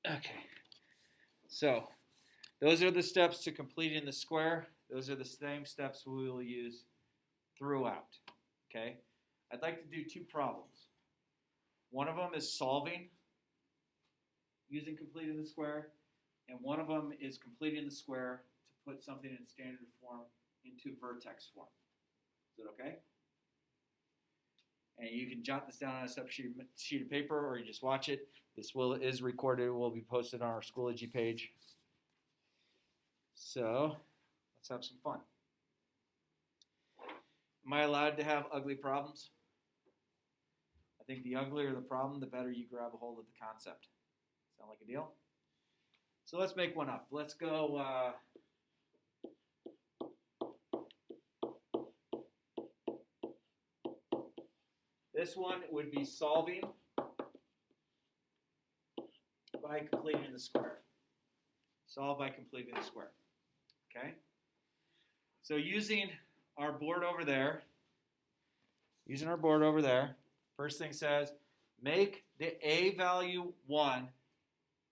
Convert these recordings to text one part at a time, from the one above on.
Okay, so those are the steps to completing the square. Those are the same steps we will use throughout. Okay, I'd like to do two problems. One of them is solving using completing the square, and one of them is completing the square to put something in standard form into vertex form. Is it okay? And you can jot this down on a separate sheet of paper, or you just watch it. This is recorded. It will be posted on our Schoology page. So let's have some fun. Am I allowed to have ugly problems? I think the uglier the problem, the better you grab a hold of the concept. Sound like a deal? So let's make one up. Let's go. This one would be solving by completing the square. Solve by completing the square. Okay? So using our board over there, first thing says, make the a value 1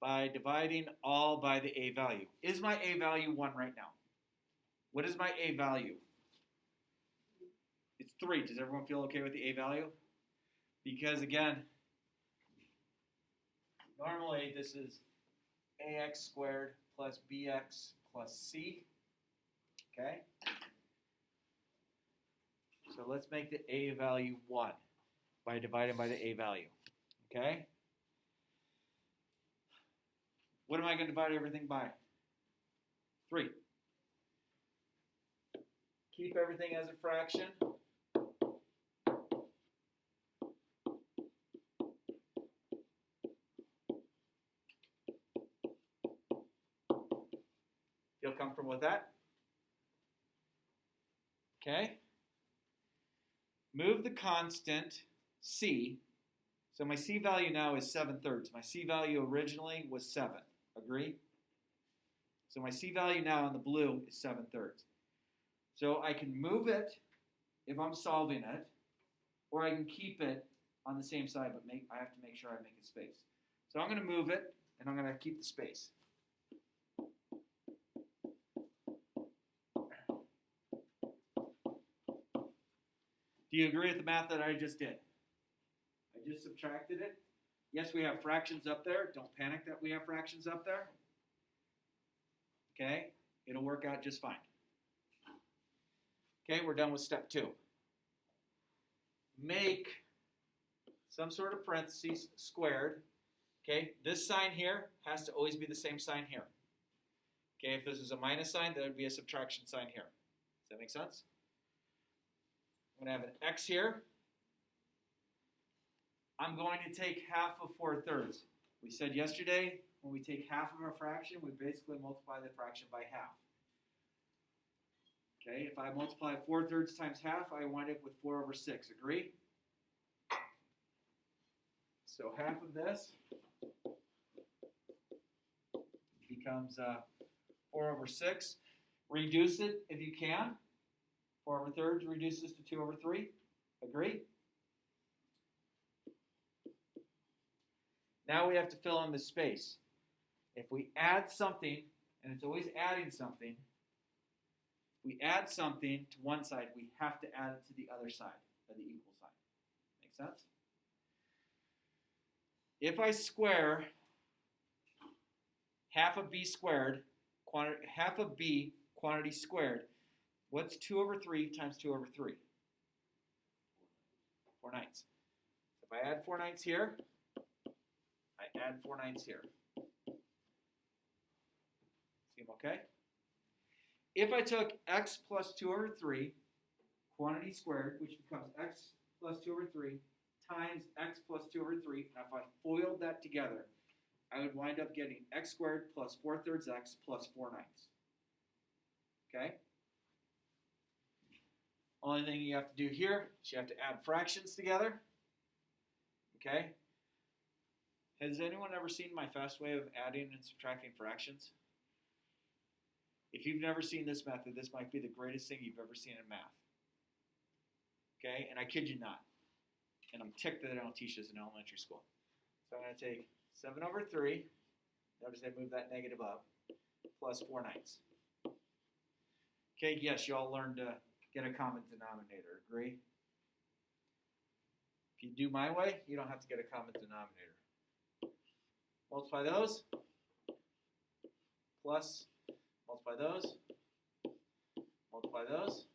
by dividing all by the a value. Is my a value 1 right now? What is my a value? It's 3. Does everyone feel okay with the a value? Because again, normally this is ax squared plus bx plus c. Okay? So let's make the a value 1 by dividing by the a value. Okay? What am I going to divide everything by? 3. Keep everything as a fraction. Feel comfortable with that? Okay? Move the constant c. So my c value now is 7/3. My c value originally was 7. Agree? So my c value now in the blue is 7/3. So I can move it if I'm solving it, or I can keep it on the same side, but I have to make sure I make a space. So I'm going to move it, and I'm going to keep the space. Do you agree with the math that I just did? I just subtracted it. Yes, we have fractions up there. Don't panic that we have fractions up there. Okay? It'll work out just fine. Okay, we're done with step 2. Make some sort of parentheses squared. Okay, this sign here has to always be the same sign here. Okay, if this is a minus sign, that would be a subtraction sign here. Does that make sense? I'm going to have an x here. I'm going to take half of 4/3. We said yesterday, when we take half of a fraction, we basically multiply the fraction by half. Okay, if I multiply 4/3 times half, I wind up with 4/6. Agree? So half of this becomes 4/6. Reduce it if you can. 4/3 reduces to 2/3. Agree? Now we have to fill in the space. If we add something, and it's always adding something, if we add something to one side, we have to add it to the other side, or the equal sign. Make sense? If I square half of b squared, half of b quantity squared, what's 2/3 times 2/3? 4/9. If I add 4/9 here, I add 4/9 here. Seem okay? If I took x plus 2/3, quantity squared, which becomes x plus 2/3 times x plus 2/3, and if I FOILed that together, I would wind up getting x squared plus 4/3 x plus 4/9. Okay? Only thing you have to do here is you have to add fractions together. Okay? Has anyone ever seen my fast way of adding and subtracting fractions? If you've never seen this method, this might be the greatest thing you've ever seen in math. Okay? And I kid you not. And I'm ticked that I don't teach this in elementary school. So I'm going to take 7/3 Notice I moved that negative up. Plus 4/9. Okay, yes, you all learned to get a common denominator. Agree? If you do my way, you don't have to get a common denominator. Multiply those. Plus, multiply those. Multiply those.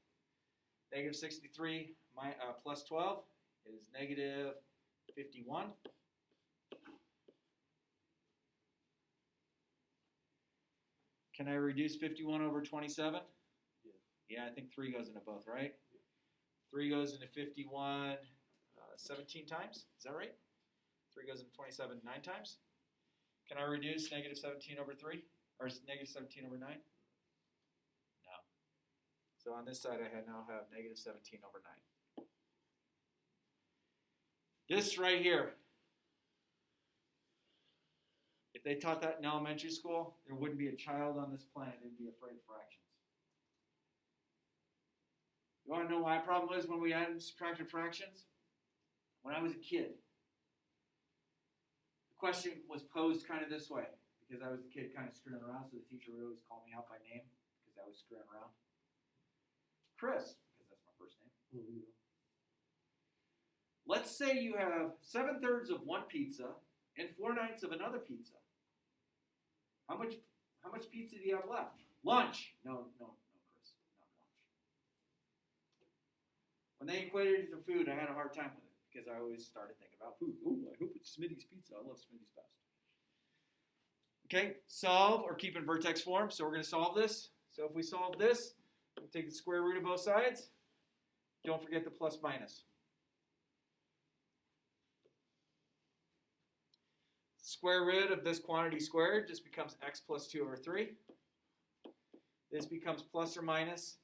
Negative 63 plus 12 is negative 51. Can I reduce 51 over 27? Yeah, I think 3 goes into both, right? 3 goes into 51 17 times. Is that right? 3 goes into 27 9 times. Can I reduce negative 17 over 3? Or negative 17 over 9? No. So on this side, I now have negative 17 over 9. This right here, if they taught that in elementary school, there wouldn't be a child on this planet who'd be afraid of fractions. You want to know why a problem was when we added and subtracted fractions? When I was a kid, the question was posed kind of this way, because I was a kid kind of screwing around, so the teacher would always call me out by name because I was screwing around. Chris, because that's my first name. Mm-hmm. Let's say you have 7/3 of one pizza and 4/9 of another pizza. How much pizza do you have left? Lunch. No, Chris, not lunch. When they equated it to food, I had a hard time with it because I always started thinking about food. Ooh, I hope it's Smitty's pizza. I love Smitty's best. Okay, solve or keep in vertex form. So we're going to solve this. So if we solve this, we'll take the square root of both sides. Don't forget the plus minus. Square root of this quantity squared just becomes x plus 2 over 3. This becomes plus or minus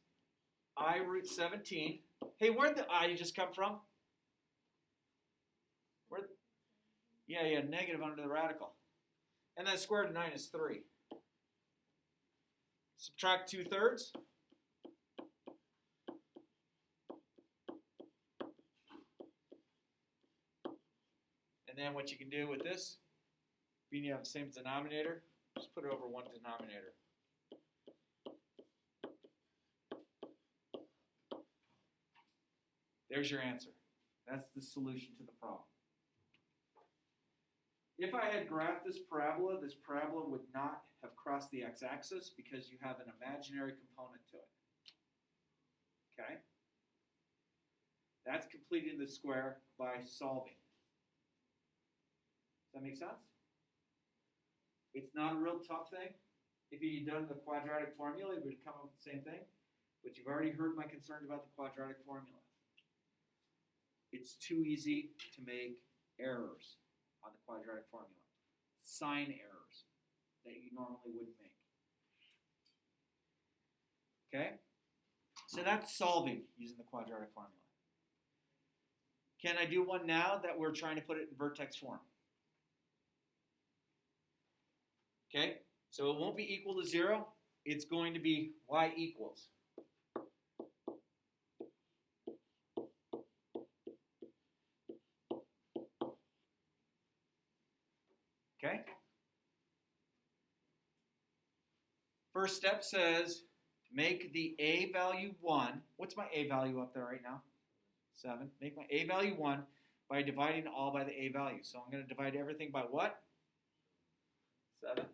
I root 17. Hey, where'd the I just come from? Yeah, negative under the radical. And then square root of 9 is 3. Subtract 2/3. And then what you can do with this, being you have the same denominator, just put it over one denominator. There's your answer. That's the solution to the problem. If I had graphed this parabola would not have crossed the x-axis because you have an imaginary component to it. Okay? That's completing the square by solving. Does that make sense? It's not a real tough thing. If you'd done the quadratic formula, it would come up with the same thing. But you've already heard my concerns about the quadratic formula. It's too easy to make errors on the quadratic formula. Sign errors that you normally wouldn't make. Okay? So that's solving using the quadratic formula. Can I do one now that we're trying to put it in vertex form? Okay? So it won't be equal to 0. It's going to be y equals. Okay? First step says make the a value 1. What's my a value up there right now? 7. Make my a value 1 by dividing all by the a value. So I'm going to divide everything by what? 7.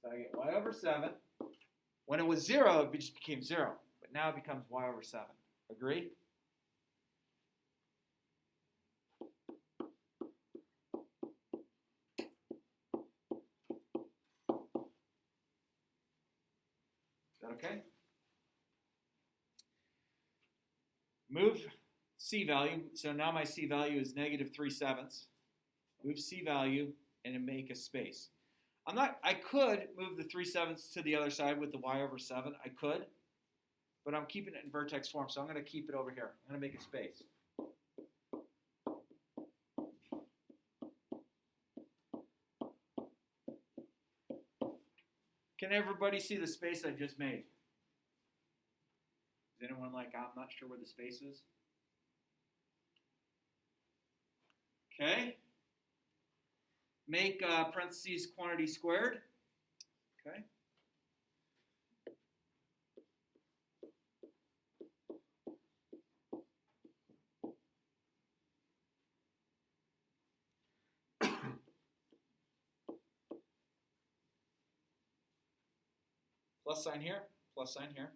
So I get y over 7. When it was 0, it just became 0. But now it becomes y over 7. Agree? Is that okay? Move c value. So now my c value is negative 3/7. Move c value and then make a space. I could move the 3/7 to the other side with the y over 7. I could. But I'm keeping it in vertex form, so I'm going to keep it over here. I'm going to make a space. Can everybody see the space I just made? Is anyone like, I'm not sure where the space is? Okay. make parentheses quantity squared. Okay. Plus sign here, plus sign here.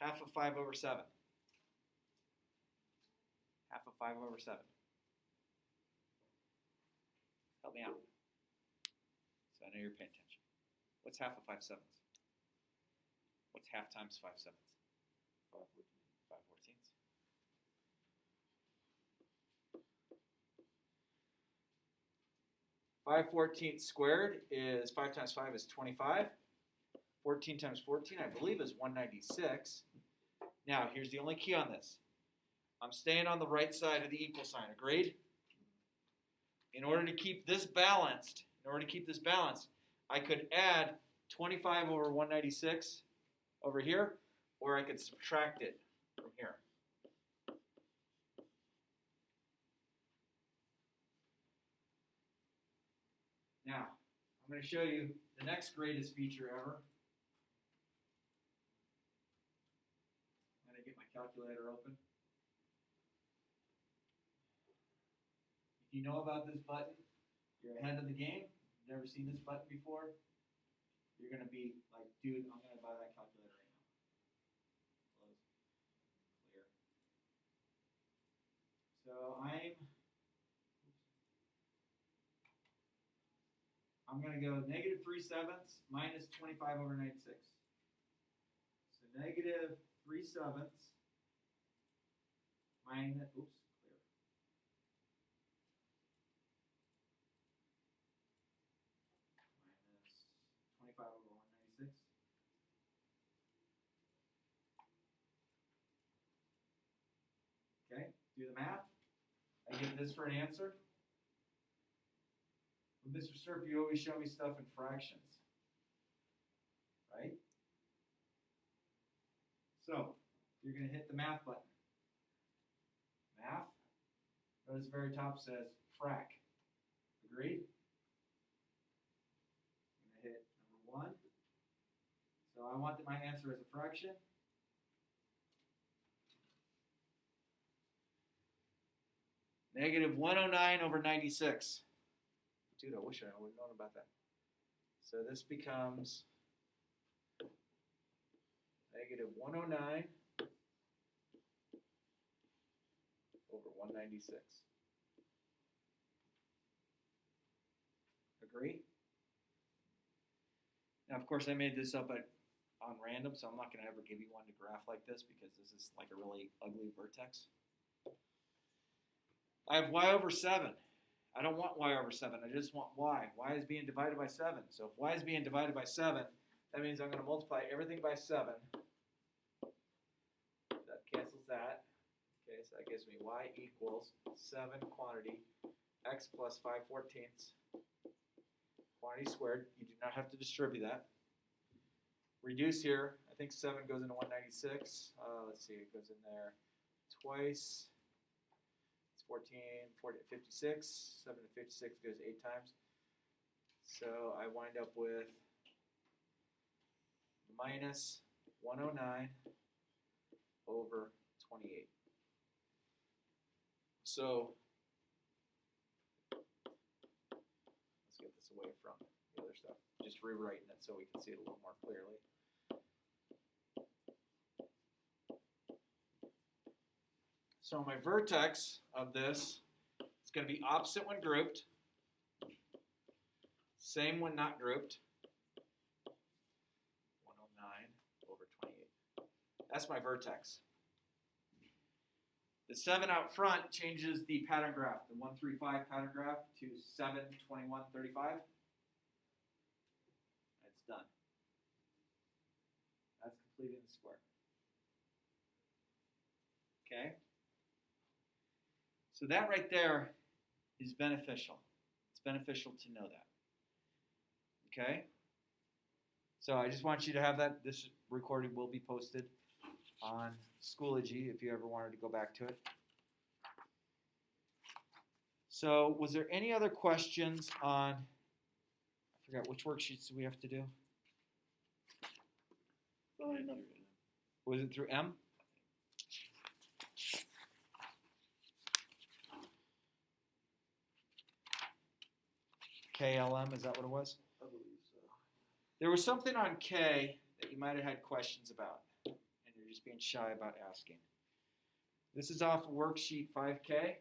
Half of 5 over 7. Half of 5 over 7. Help me out. So I know you're paying attention. What's half of 5 sevenths? What's half times 5 sevenths? 5 14ths. 5 14ths squared is 5 times 5 is 25. 14 times 14, I believe, is 196. Now, here's the only key on this. I'm staying on the right side of the equal sign. Agreed? In order to keep this balanced, I could add 25 over 196 over here, or I could subtract it from here. Now, I'm going to show you the next greatest feature ever. I'm going to get my calculator open. If you know about this button, you're ahead of the game. You've never seen this button before. You're going to be like, dude, I'm going to buy that calculator right now. Close. Clear. So I'm going to go negative 3 sevenths minus 25 over 96. So negative 3 sevenths minus, oops, clear. Minus 25 over 196. Okay, do the math. I get this for an answer. Well, Mr. Serp, you always show me stuff in fractions, right? So, you're going to hit the math button. Math. Notice the very top says frac. Agreed? I'm going to hit number 1. So I want my answer as a fraction. Negative 109 over 96. Dude, I wish I would have known about that. So this becomes negative 109 over 196. Agree? Now, of course, I made this up on random, so I'm not going to ever give you one to graph like this because this is like a really ugly vertex. I have y over 7. I don't want y over 7. I just want y. Y is being divided by 7. So if y is being divided by 7, that means I'm going to multiply everything by 7. That cancels that. Okay, so that gives me y equals 7 quantity x plus 5/14 quantity squared. You do not have to distribute that. Reduce here. I think 7 goes into 196. Let's see, it goes in there twice. 14, 56, 7 to 56 goes 8 times. So I wind up with minus 109 over 28. So let's get this away from the other stuff. Just rewriting it so we can see it a little more clearly. So my vertex of this is going to be opposite when grouped, same when not grouped, 109 over 28. That's my vertex. The 7 out front changes the pattern graph, the 1, 3, 5 pattern graph to 7, 21, 35. That's done. That's completing the square. Okay? So that right there is beneficial. It's beneficial to know that. Okay? So I just want you to have that. This recording will be posted on Schoology if you ever wanted to go back to it. So was there any other questions on, I forgot, which worksheets do we have to do? Was it through M? KLM, is that what it was? I believe so. There was something on K that you might have had questions about, and you're just being shy about asking. This is off worksheet 5K.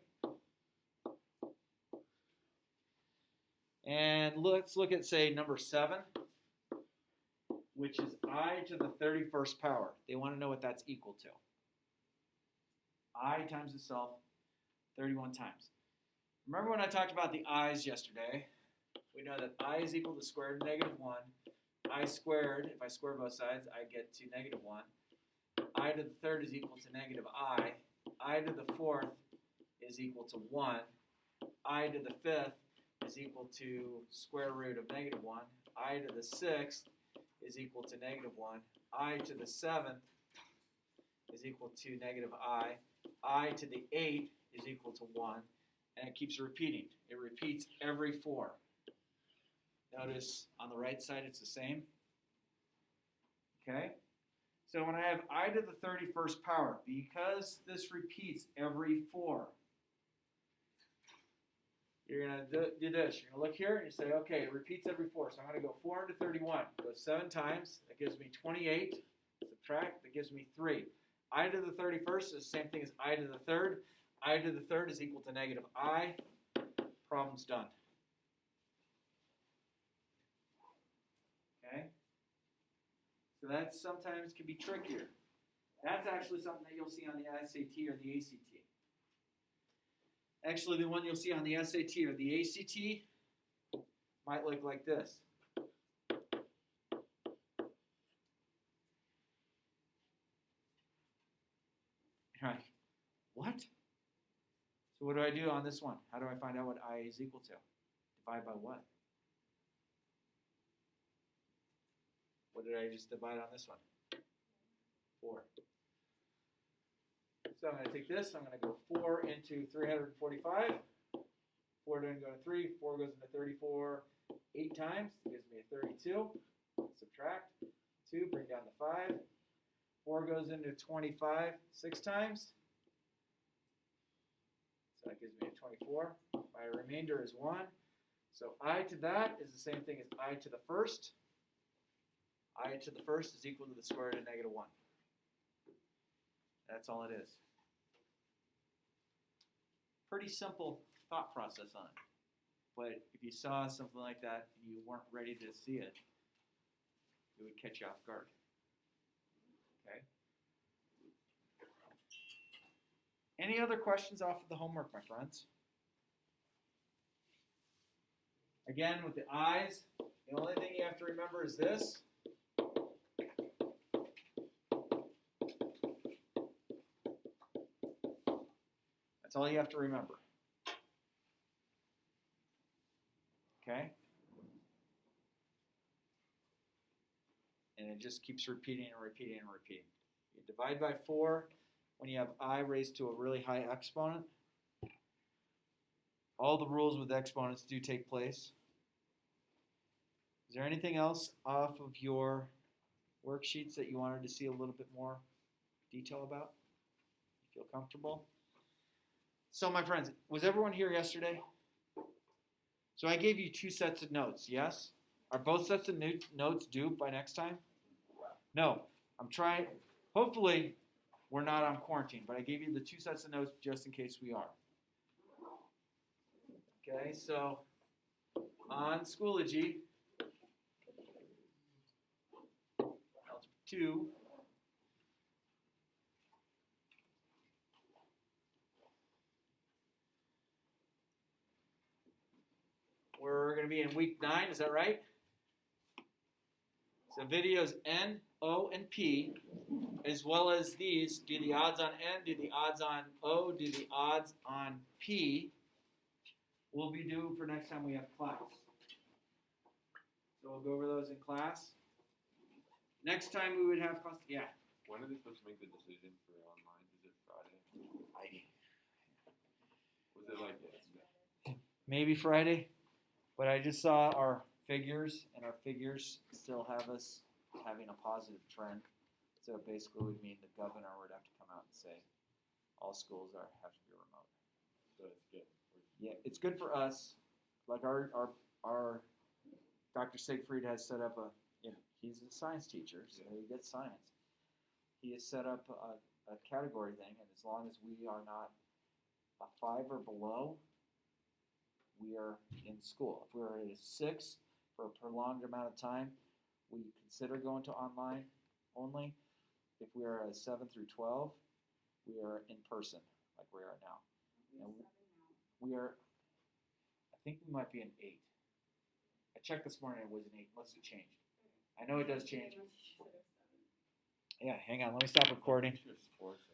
And let's look at, say, number 7, which is I to the 31st power. They want to know what that's equal to. I times itself 31 times. Remember when I talked about the i's yesterday? We know that I is equal to the square root of negative 1. I squared, if I square both sides, I get to negative 1. I to the third is equal to negative I. I to the fourth is equal to 1. I to the fifth is equal to square root of negative 1. I to the sixth is equal to negative 1. I to the seventh is equal to negative I. I to the eighth is equal to 1. And it keeps repeating. It repeats every 4. Notice on the right side it's the same. Okay? So when I have I to the 31st power, because this repeats every 4, you're going to do this. You're going to look here and you say, okay, it repeats every 4. So I'm going to go 4 into 31. Go 7 times. That gives me 28. Subtract. That gives me 3. I to the 31st is the same thing as I to the third. I to the third is equal to negative I. Problem's done. Okay? So that sometimes can be trickier. That's actually something that you'll see on the SAT or the ACT. Actually, the one you'll see on the SAT or the ACT might look like this. All right. What? So what do I do on this one? How do I find out what I is equal to? Divide by what? What did I just divide on this one? 4. So I'm going to take this. I'm going to go 4 into 345. 4 doesn't go to 3. 4 goes into 34 8 times. It gives me a 32. Subtract 2. Bring down the 5. 4 goes into 25 6 times. So that gives me a 24. My remainder is 1. So I to that is the same thing as I to the first. I to the first is equal to the square root of negative 1. That's all it is. Pretty simple thought process on it. But if you saw something like that and you weren't ready to see it, it would catch you off guard. Okay? Any other questions off of the homework, my friends? Again, with the eyes, the only thing you have to remember is this. That's all you have to remember. Okay? And it just keeps repeating and repeating and repeating. You divide by 4 when you have I raised to a really high exponent. All the rules with exponents do take place. Is there anything else off of your worksheets that you wanted to see a little bit more detail about? You feel comfortable? So my friends, was everyone here yesterday? So I gave you 2 sets of notes, yes? Are both sets of notes due by next time? No. I'm trying, hopefully we're not on quarantine, but I gave you the 2 sets of notes just in case we are. Okay, so on Schoology, Algebra 2, we're going to be in week 9, is that right? So videos N, O, and P, as well as these, do the odds on N, do the odds on O, do the odds on P, will be due for next time we have class. So we'll go over those in class. Next time we would have class, yeah. When are they supposed to make the decision for online? Is it Friday? I Was it like yesterday? maybe Friday. But I just saw our figures, and our figures still have us having a positive trend. So basically, would mean the governor would have to come out and say all schools have to be remote. So it's good. Yeah, it's good for us. Like our Dr. Siegfried has set up he's a science teacher, so he gets science. He has set up a category thing, and as long as we are not a 5 or below, we are in school. If we're at a 6 for a prolonged amount of time, we consider going to online only. If we are a 7 through 12, we are in person, like we are now. And we are, I think we might be an 8. I checked this morning, it was an 8, unless it changed. I know it does change. Yeah, hang on, let me stop recording. Sports,